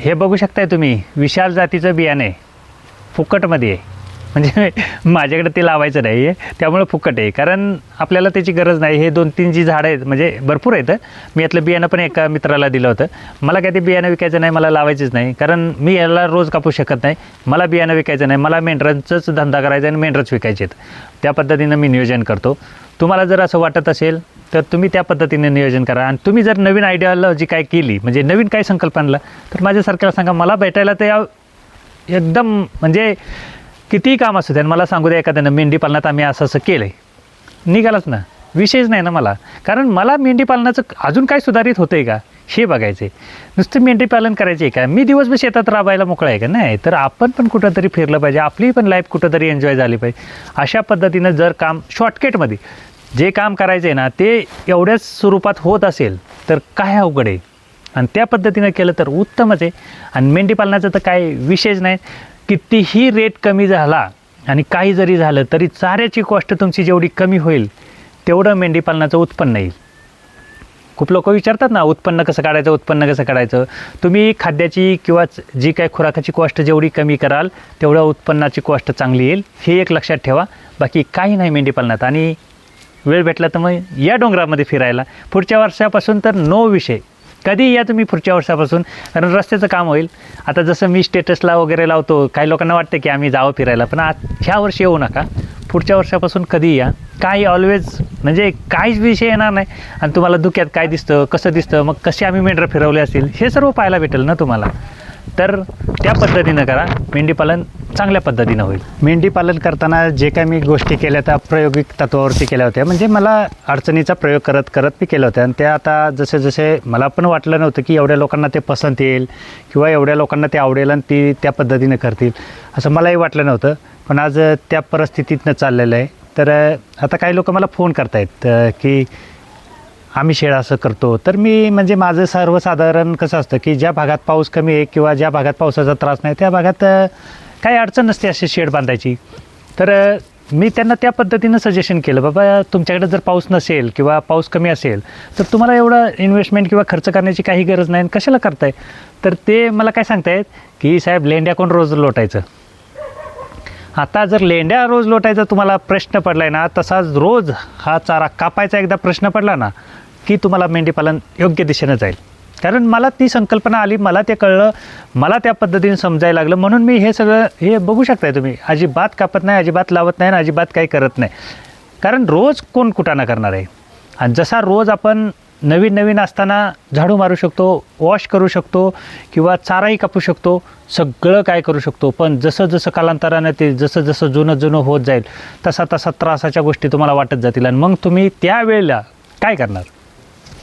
हे बघू शकताय तुम्ही, विशाल जातीचं बियाणं आहे, फुकटमध्ये आहे. म्हणजे माझ्याकडे ते लावायचं नाही आहे, त्यामुळे फुकट आहे. कारण आपल्याला त्याची गरज नाही. हे 2-3 जी झाडं आहेत, म्हणजे भरपूर आहेत. मी यातलं बियाणं पण एका मित्राला दिलं होतं. मला काय ते बियाणं विकायचं नाही, मला लावायचंच नाही. कारण मी याला रोज कापू शकत नाही. मला बियाणं विकायचं नाही, मला मेंढरांचंच धंदा करायचा आणि मेंढरच विकायचे आहेत. त्या पद्धतीनं मी नियोजन करतो. तुम्हाला जर असं वाटत असेल तर तुम्ही त्या पद्धतीने नियोजन करा. आणि तुम्ही जर नवीन आयडियालॉजी काय केली, म्हणजे नवीन काय संकल्पना आणला, तर माझ्यासारख्याला सांगा. मला भेटायला ते एकदम म्हणजे कितीही काम असू द्या, मला सांगू द्या एखाद्यानं मेंढी पालनात आम्ही असं असं केलं आहे, निघालच ना, विषयच नाही ना मला. कारण मला मेंढी पालनाचं अजून काय सुधारित होतं आहे का हे बघायचं आहे. नुसतं मेंढी पालन करायचं आहे का? मी दिवसभर शेतात राबायला मोकळा आहे का? नाही. तर आपण पण कुठंतरी फिरलं पाहिजे, आपली पण लाईफ कुठंतरी एन्जॉय झाली पाहिजे. अशा पद्धतीनं जर काम शॉर्टकटमध्ये जे काम करायचं आहे ना, ते एवढ्याच स्वरूपात होत असेल तर काय अवघड आहे. आणि त्या पद्धतीनं केलं तर उत्तमच आहे. आणि मेंढी पालनाचं तर काय विषयच नाही. कितीही रेट कमी झाला आणि काही जरी झालं तरी चाऱ्याची कॉस्ट तुमची जेवढी कमी होईल तेवढं मेंढी पालनाचं उत्पन्न येईल. खूप लोक विचारतात ना, उत्पन्न कसं काढायचं, उत्पन्न कसं काढायचं. तुम्ही खाद्याची किंवा जी काय खुराकाची कॉस्ट जेवढी कमी कराल तेवढं उत्पन्नाची कॉस्ट चांगली येईल, हे एक लक्षात ठेवा. बाकी काही नाही मेंढी पालनात. आणि वेळ भेटला तर मग या डोंगरामध्ये फिरायला. पुढच्या वर्षापासून तर नो विषय, कधी या तुम्ही पुढच्या वर्षापासून. कारण रस्त्याचं काम होईल. आता जसं मी स्टेटसला वगैरे लावतो, काही लोकांना वाटतं की आम्ही जावं फिरायला, पण ह्या वर्षी येऊ नका, पुढच्या वर्षापासून कधी या. काही ऑलवेज म्हणजे काहीच विषय येणार नाही. आणि तुम्हाला धुक्यात काय दिसतं, कसं दिसतं, मग कसे आम्ही मेंढरं फिरवले असतील, हे सर्व पाहायला भेटेल ना तुम्हाला. तर त्या पद्धतीनं करा, मेंढीपालन चांगल्या पद्धतीनं होईल. मेंढीपालन करताना जे काही मी गोष्टी केल्या त्या प्रायोगिक तत्वावरती केल्या होत्या. म्हणजे मला अडचणीचा प्रयोग करत करत मी केलं होतं. आणि त्या आता जसे जसे मला पण वाटलं नव्हतं की एवढ्या लोकांना ते पसंत येईल किंवा एवढ्या लोकांना ते आवडेल आणि ती त्या पद्धतीनं करतील असं मलाही वाटलं नव्हतं. पण आज त्या परिस्थितीतनं चाललेलं आहे. तर आता काही लोक मला फोन करतायत की आम्ही शेड असं करतो. तर मी म्हणजे माझं सर्वसाधारण कसं असतं की ज्या भागात पाऊस कमी आहे किंवा ज्या भागात पावसाचा त्रास नाही त्या भागात काही अडचण नसते अशी शेड बांधायची. तर मी त्यांना त्या पद्धतीनं सजेशन केलं, बाबा तुमच्याकडे जर पाऊस नसेल किंवा पाऊस कमी असेल तर तुम्हाला एवढं इन्व्हेस्टमेंट किंवा खर्च करण्याची काही गरज नाही, कशाला करताय. तर ते मला काय सांगतायत की साहेब लेंड्या कोण रोज लोटायचं. आता जर लेंड्या रोज लोटायचा तुम्हाला प्रश्न पडला आहे ना, तसाच रोज हा चारा कापायचा एकदा प्रश्न पडला ना की तुम्हाला मेंढीपालन योग्य दिशेनं जाईल. कारण मला ती संकल्पना आली, मला ते कळलं, मला त्या पद्धतीने समजायला लागलं. म्हणून मी हे सगळं हे बघू शकताय तुम्ही, अजिबात कापत नाही, अजिबात लावत नाही आणि अजिबात काही करत नाही. कारण रोज कोण कुटाणा करणार आहे. आणि जसा रोज आपण नवीन नवीन असताना झाडू मारू शकतो, वॉश करू शकतो किंवा चाराही कापू शकतो, सगळं काय करू शकतो. पण जसं जसं कालांतरानं ते जसं जसं जुनं होत जाईल तसा तसा त्रासाच्या गोष्टी तुम्हाला वाटत जातील. आणि मग तुम्ही त्यावेळेला काय करणार.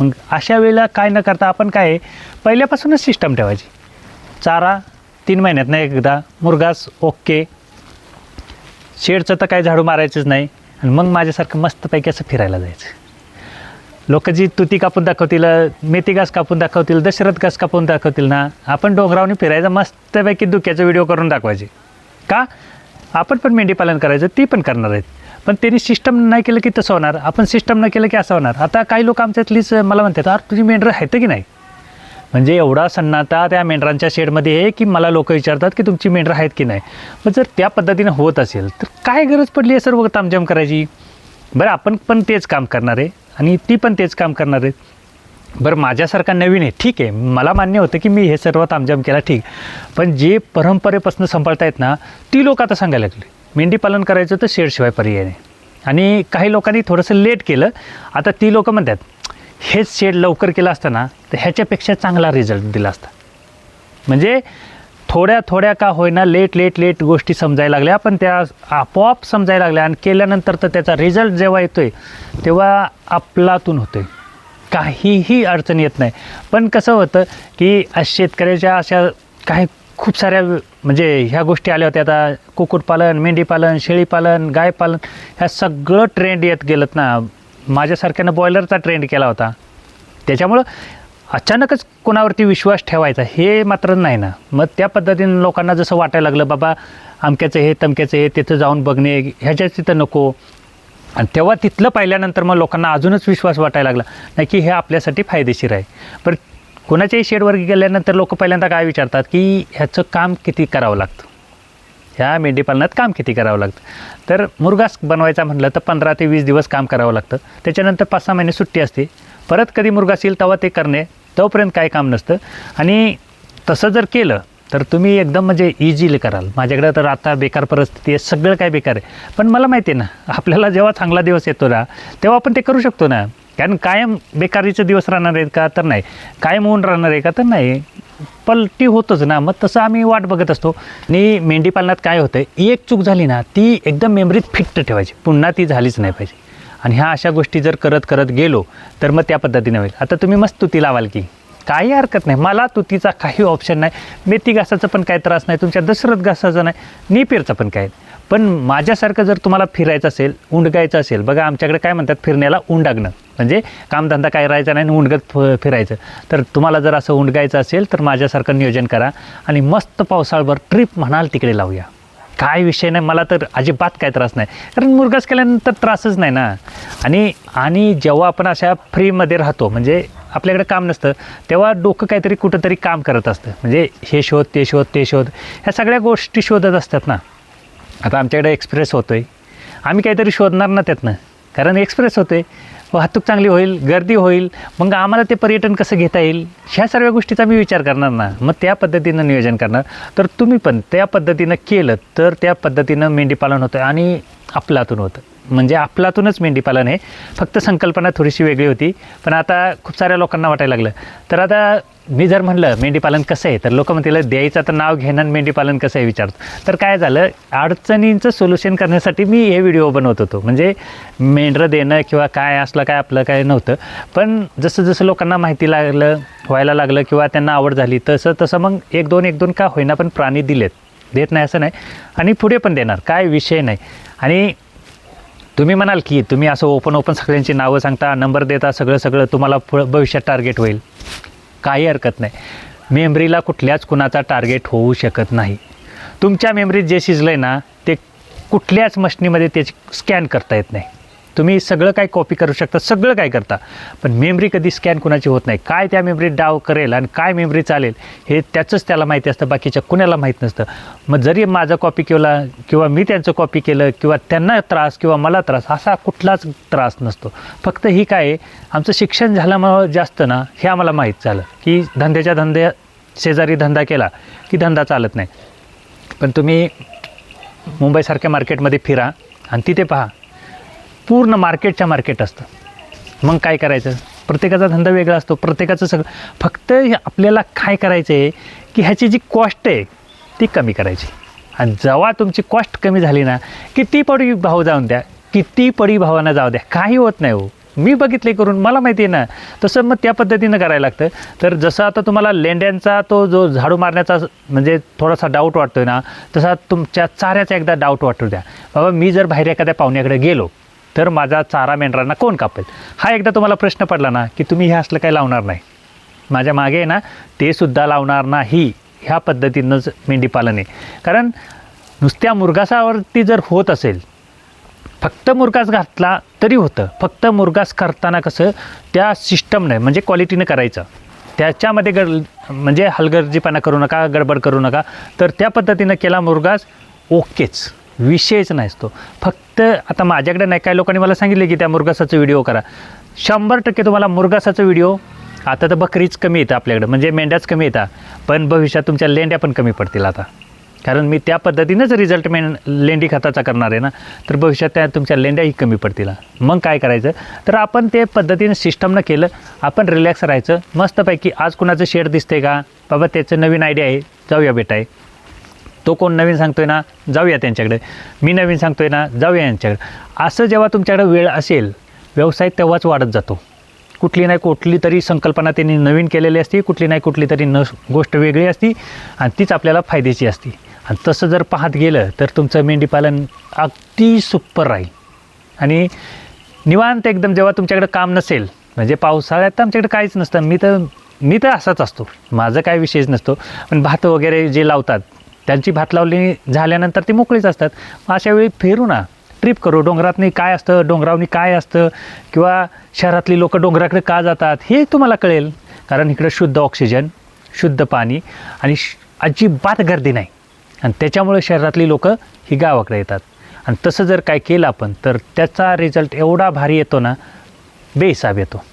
मग अशा वेळेला काय न करता आपण काय पहिल्यापासूनच सिस्टम ठेवायची. चारा 3 महिन्यातनं एकदा, मुरघास ओके, शेडचं तर काय झाडू मारायचंच नाही. आणि मग माझ्यासारखं मस्तपैकी असं फिरायला जायचं. लोक जी तुती कापून दाखवतील, मेथी घास कापून दाखवतील, दशरथ घास कापून दाखवतील ना, आपण डोंगरावनी फिरायचं, मस्तपैकी धुक्याचा व्हिडिओ करून दाखवायचे. का आपण पण मेंढीपालन करायचं, ती पण करणार आहेत. पण त्यांनी सिस्टम नाही केलं की तसं होणार, आपण सिस्टम नाही केलं की असं होणार. आता काही लोक आमच्यातलीच मला म्हणतात, अरे तुझी मेंढरं आहेत की नाही. म्हणजे एवढा सन्नाटा त्या मेंढरांच्या शेडमध्ये आहे की मला लोक विचारतात की तुमची मेंढरं आहेत की नाही. मग जर त्या पद्धतीनं होत असेल तर काय गरज पडली आहे सर्व तामझाम करायची. बरं आपण पण तेच काम करणार आहे आणि ती पण तेच काम करणार आहे. बरं माझ्यासारखा नवीन आहे ठीक आहे, मला मान्य होतं की मी हे सर्व तामझाम केला ठीक. पण जे परंपरेपासून सांभाळतायत ना ती लोक आता सांगायला लागले मेंढीपालन करायचं तर शेडशिवाय पर्याय नाही. आणि काही लोकांनी थोडंसं लेट केलं. आता ती लोक म्हणतात हेच शेड लवकर केलं असतं ना तर ह्याच्यापेक्षा चांगला रिझल्ट दिला असता. म्हणजे थोड्या थोड्या का होईना लेट गोष्टी समजायला लागल्या, पण त्या आपोआप समजायला लागल्या. आणि केल्यानंतर तर त्याचा रिझल्ट जेव्हा येतोय तेव्हा आपलातून होतोय, काहीही अडचण येत नाही. पण कसं होतं की शेतकऱ्याच्या अशा काही खूप साऱ्या म्हणजे ह्या गोष्टी आल्या होत्या. आता कुक्कुटपालन, मेंढीपालन, शेळीपालन, गायपालन ह्या सगळं ट्रेंड येत गेलं ना. माझ्यासारख्यानं बॉयलरचा ट्रेंड केला होता. त्याच्यामुळं अचानकच कोणावरती विश्वास ठेवायचा हे मात्र नाही ना. मग त्या पद्धतीने लोकांना जसं वाटायला लागलं बाबा अमक्याचं हे तमक्याचं हे तिथं जाऊन बघणे ह्याच्याच तिथं नको. आणि तेव्हा तिथलं पाहिल्यानंतर मग लोकांना अजूनच विश्वास वाटायला लागला नाही की हे आपल्यासाठी फायदेशीर आहे. पण कोणाच्याही शेडवर गेल्यानंतर लोक पहिल्यांदा काय विचारतात की ह्याचं काम किती करावं लागतं, ह्या मेंढीपालनात काम किती करावं लागतं. तर मुरघास बनवायचा म्हटलं तर 15 ते 20 दिवस काम करावं लागतं. त्याच्यानंतर 5-6 महिने सुट्टी असते. परत कधी मुरघास येईल तेव्हा ते करणे, तोपर्यंत काय काम नसतं. आणि तसं जर केलं तर तुम्ही एकदम म्हणजे इझिली कराल. माझ्याकडं तर आता बेकार परिस्थिती आहे, सगळं काय बेकार आहे. पण मला माहिती आहे ना, आपल्याला जेव्हा चांगला दिवस येतो ना तेव्हा आपण ते करू शकतो ना. कारण कायम बेकारीचे दिवस राहणार आहेत का, तर नाही. कायम ऊन राहणार आहे का, तर नाही. पलटी होतच ना. मग तसं आम्ही वाट बघत असतो. आणि मेंढीपालनात काय होतं, एक चूक झाली ना ती एकदम मेमरीत फिट्ट ठेवायची, पुन्हा ती झालीच नाही पाहिजे. आणि ह्या अशा गोष्टी जर करत करत गेलो तर मग त्या पद्धतीने होईल. आता तुम्ही मस्त तुती लावाल की काही हरकत नाही, मला तुतीचा काही ऑप्शन नाही, मेथी घासाचा पण काही त्रास नाही, तुमच्या दशरथ घासाचा नाही, निपेरचा पण काय. पण माझ्यासारखं जर तुम्हाला फिरायचं असेल, उंडगायचं असेल, बघा आमच्याकडे काय म्हणतात फिरण्याला उंडागणं, म्हणजे कामधंदा काय राहायचा नाही आणि उंडगत फिरायचं. तर तुम्हाला जर असं उंडगायचं असेल तर माझ्यासारखं नियोजन करा आणि मस्त पावसाळभर ट्रिप म्हणाल तिकडे लावूया. काय विषय नाही, मला तर अजिबात काय त्रास नाही. कारण मुरघास केल्यानंतर त्रासच नाही ना. आणि जेव्हा आपण अशा फ्रीमध्ये राहतो, म्हणजे आपल्याकडे काम नसतं, तेव्हा डोकं काहीतरी कुठंतरी काम करत असतं. म्हणजे हे शोध ते शोध ते शोध, ह्या सगळ्या गोष्टी शोधत असतात ना. आता आमच्याकडे एक्सप्रेस होतो आहे, आम्ही काहीतरी शोधणार ना त्यातनं, कारण एक्सप्रेस होतो आहे, वाहतूक चांगली होईल, गर्दी होईल, मग आम्हाला ते पर्यटन कसं घेता येईल, ह्या सर्व गोष्टीचा मी विचार करणार ना. मग त्या पद्धतीनं नियोजन करणार. तर तुम्ही पण त्या पद्धतीनं केलं तर त्या पद्धतीनं मेंढीपालन होतं आणि आपलातून होतं. म्हणजे आपलातूनच मेंढीपालन आहे, फक्त संकल्पना थोडीशी वेगळी होती. पण आता खूप साऱ्या लोकांना वाटायला लागलं. तर आता मी जर म्हणलं मेंढीपालन कसं आहे, तर लोक म्हणतील द्यायचं तर नाव घेणं आणि मेंढीपालन कसं आहे विचारतो. तर काय झालं, अडचणींचं सोल्युशन करण्यासाठी मी हे व्हिडिओ बनवत होतो. म्हणजे मेंढरं देणं किंवा काय असलं काय आपलं काय नव्हतं. पण जसं जसं लोकांना माहिती व्हायला लागलं किंवा त्यांना आवड झाली, तसं तसं मग एक दोन का होईना पण प्राणी देत नाही असं नाही, आणि पुढे पण देणार, काय विषय नाही. आणि तुम्ही म्हणाल की तुम्ही असं ओपन सगळ्यांची नावं सांगता, नंबर देता, सगळं तुम्हाला भविष्यात टार्गेट होईल. काही हरकत नाही. मेमरीला कुठल्याच कुणाचा टार्गेट होऊ शकत नाही. तुमच्या मेमरीत जे शिजलं आहे ना ते कुठल्याच मशिनीमध्ये त्याची स्कॅन करता येत नाही. तुम्ही सगळं काय कॉपी करू शकता, सगळं काय करता, पण मेमरी कधी स्कॅन कुणाची होत नाही. काय त्या मेमरीत डाव करेल आणि काय मेमरी चालेल हे त्याला माहिती असतं, बाकीच्या कुणाला माहीत नसतं. मग जरी माझं कॉपी केला किंवा मी त्यांचं कॉपी केलं किंवा त्यांना त्रास किंवा मला त्रास, असा कुठलाच त्रास नसतो. फक्त ही काय आहे, आमचं शिक्षण झाल्यामुळं जास्त ना हे आम्हाला माहीत झालं की धंद्या शेजारी धंदा केला की धंदा चालत नाही. पण तुम्ही मुंबईसारख्या मार्केटमध्ये फिरा आणि तिथे पहा, पूर्ण मार्केट असतं. मग काय करायचं, प्रत्येकाचा धंदा वेगळा असतो, प्रत्येकाचं सगळं. फक्त आपल्याला काय करायचं आहे की ह्याची जी कॉस्ट आहे ती कमी करायची. आणि जेव्हा तुमची कॉस्ट कमी झाली ना, किती पडी भाव जाऊन द्या, किती पडी भावानं जाऊ द्या, काही होत नाही हो. मी बघितले करून, मला माहिती आहे ना. तसं मग त्या पद्धतीनं करायला लागतं. तर जसं आता तुम्हाला लेंड्यांचा तो जो झाडू मारण्याचा म्हणजे थोडासा डाऊट वाटतो आहे ना, तसा तुमच्या चाऱ्याचा एकदा डाऊट वाटू द्या. बाबा मी जर बाहेर एखाद्या पाहुण्याकडे गेलो तर माझा चारा मेंढरांना कोण कापेल, हा एकदा तुम्हाला प्रश्न पडला ना की तुम्ही हे असलं काही लावणार नाही. माझ्या मागे आहे ना ते सुद्धा लावणार नाही. ह्या पद्धतीनंच मेंढीपालन आहे. कारण नुसत्या मुरघासावरती जर होत असेल, फक्त मुरघास घातला तरी होतं. फक्त मुरघास करताना कसं त्या सिस्टमने म्हणजे क्वालिटीनं करायचं, त्याच्यामध्ये म्हणजे हलगर्जीपणा करू नका, गडबड करू नका. तर त्या पद्धतीनं केला मुरघास ओकेच, विषयच नाही असतो. फक्त आता माझ्याकडे नाही, काही लोकांनी मला सांगितले की त्या मुरघासाचा व्हिडिओ करा. 100% तुम्हाला मुरघासाचा व्हिडिओ, आता तर बकरीच कमी येतं आपल्याकडं, म्हणजे मेंढ्याच कमी येतात, पण भविष्यात तुमच्या लेंड्या पण कमी पडतील आता. कारण मी त्या पद्धतीनंच रिझल्ट लेंडी खताचा करणार आहे ना, तर भविष्यात त्या तुमच्या लेंड्याही कमी पडतील. मग काय करायचं, तर आपण ते पद्धतीनं सिस्टमनं केलं, आपण रिलॅक्स राहायचं मस्तपैकी. आज कुणाचं शेड दिसते का, बाबा त्याचं नवीन आयडिया आहे, जाऊया बेटा आहे. तो कोण नवीन सांगतोय ना, जाऊया त्यांच्याकडे. मी नवीन सांगतोय ना, जाऊया यांच्याकडे. असं जेव्हा तुमच्याकडे वेळ असेल, व्यवसाय तेव्हाच वाढत जातो. कुठली नाही कुठली तरी संकल्पना त्यांनी नवीन केलेली असते, कुठली नाही कुठली तरी गोष्ट वेगळी असती आणि तीच आपल्याला फायद्याची असते. आणि तसं जर पाहत गेलं तर तुमचं मेंढीपालन अगदी सुपर राहील आणि निवांत एकदम. जेव्हा तुमच्याकडे काम नसेल, म्हणजे पावसाळ्यात तर आमच्याकडे काहीच नसतं, मी तर असाच असतो, माझं काय विषयच नसतो. पण भात वगैरे जे लावतात त्यांची भात लावली झाल्यानंतर ती मोकळीच असतात. मग अशा वेळी फिरू ना, ट्रिप करू. डोंगरातनी काय असतं, डोंगरावनी काय असतं, किंवा शहरातली लोक डोंगराकडे का जातात हे तुम्हाला कळेल. कारण इकडं शुद्ध ऑक्सिजन, शुद्ध पाणी आणि अजिबात गर्दी नाही. आणि त्याच्यामुळे शहरातली लोकं ही गावाकडे येतात. आणि तसं जर काय केलं आपण तर त्याचा रिझल्ट एवढा भारी येतो ना, बेहिसाब येतो.